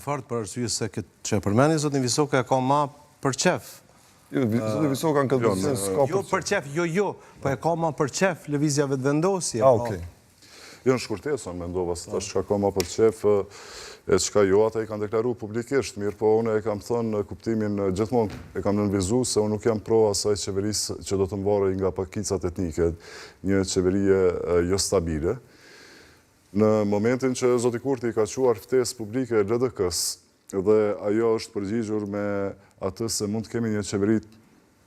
fort për arsye se këtë që përmeni zotin Visoka ka ma për qef. Zotin Visoka në këtë përsin s'ka Jo për qef, jo, po e ka ma për qef lëvizja vetëvendosje. Okej. Jo në shkurtesën, mendova, se ta shka ka ma për qef, e qka jo ata i kanë deklaru publikisht, mirë po unë e kam thënë në kuptimin gjithmonë, e kam nënvizu se unë nuk jam pro asaj qeverisë që do të mvarë nga pakicat etnike, një qeverie jo stabile. Në momentin që Zoti Kurti ka quar ftesë publike LDK-s dhe ajo është përgjigjur me atë se mund të kemi një qeveri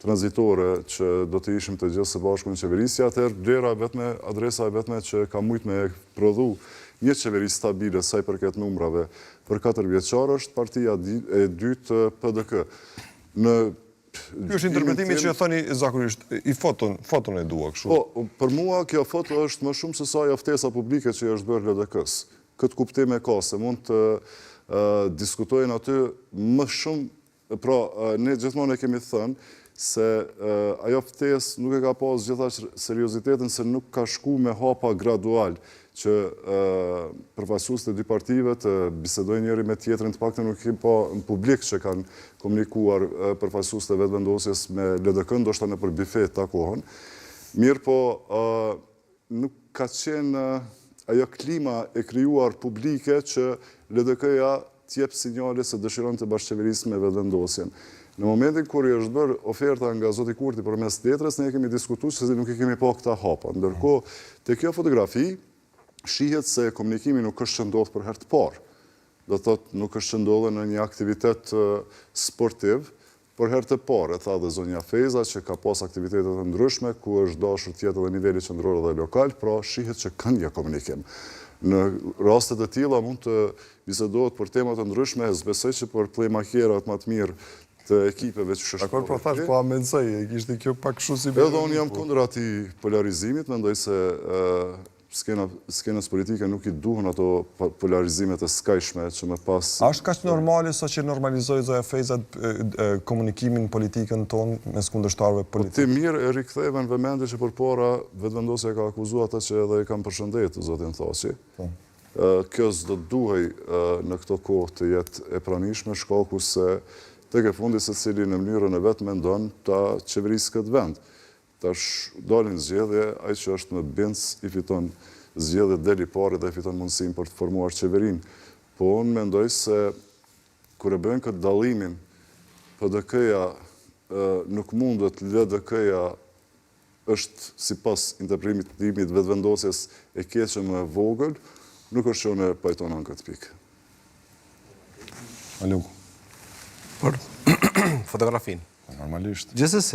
tranzitore që do të ishim të gjithë së bashku në qeverisja, atëherë vlera vetme, adresa vetme që ka mujt me prodhu një qeveri stabile saj përket numrave për 4 vjeçar është partia e dytë PDK. Ky është interpretimi që e thoni zakonisht, i foton e dua kështu. Po, për mua kjo foto është më shumë se sa ajo ftesa publike që është bërë LDK-s. Këtë kuptim e ka, se mund të diskutojnë aty më shumë, pra ne gjithmonë e kemi thënë se ajo ftesë nuk e ka pas gjithashtu seriozitetin se nuk ka shku me hapa gradual që përfaqësues të dy partive të bisedojnë njëri me tjetrin, të paktën nuk kemi pa në publik që kanë komunikuar përfaqësues të vetëvendosjes me LDK, ndoshta në për bifet takohen. Mirë po, nuk ka qenë ajo klima e krijuar publike që LDK-ja t'jep sinjale se dëshiron të bashkëqeverisë me vetëvendosjen. Në momentin kur i është bërë oferta nga Zoti Kurti përmes letrës, ne kemi diskutuar se nuk i kemi pa këta hapa. Ndërkohë, te kjo fotografi shihet se komunikimi nuk është qëndodhë për herë të parë. Do të thotë nuk është qëndodhë në një aktivitet sportiv, për herë të parë, e tha dhe zonja Feza, që ka pas aktivitetet të ndryshme, ku është dashur tjetë edhe nivelli qendror dhe lokal, pra shihet që kanë një komunikim. Në rastet e tilla mund të bisedohet për tema të ndryshme, zbesoj që për playmakerat më të mirë të ekipeve që shështore. Dakor, po thash, po amendsoj, e kishte kjo pak kështu si... Edhe unë jam kundër atij polarizimit, mendoj se skenës politike nuk i duhen ato polarizimet e skajshme që më pas... A është kaq normale sa që normalizoi zoja Feza komunikimin politikën tonë mes kundërshtarëve politikë? Ti mirë e riktheve në vëmendje që përpara vetëvendosja ka akuzuar ata që edhe i kam përshëndetur zotin Thaçi. Kjo s'do duhej në këto kohë të jetë e pranishme, shkaku se tek e fundi secili në mënyrën e vet mendon ta qeverisë këtë vend. Tash dalin zgjedhje, ai që është më bens i fiton zgjedhjet deri parë dhe fiton mundësinë për të formuar qeverinë. Po unë mendoj se kur e bëjnë këtë dallimin, PDK-ja nuk mundet, LDK-ja është sipas interpretimit vetëvendosjes e keqe më vogël, nuk është që unë pajtona në këtë pikë. Aluk. Për fotografin. Normalisht. Gjithsesi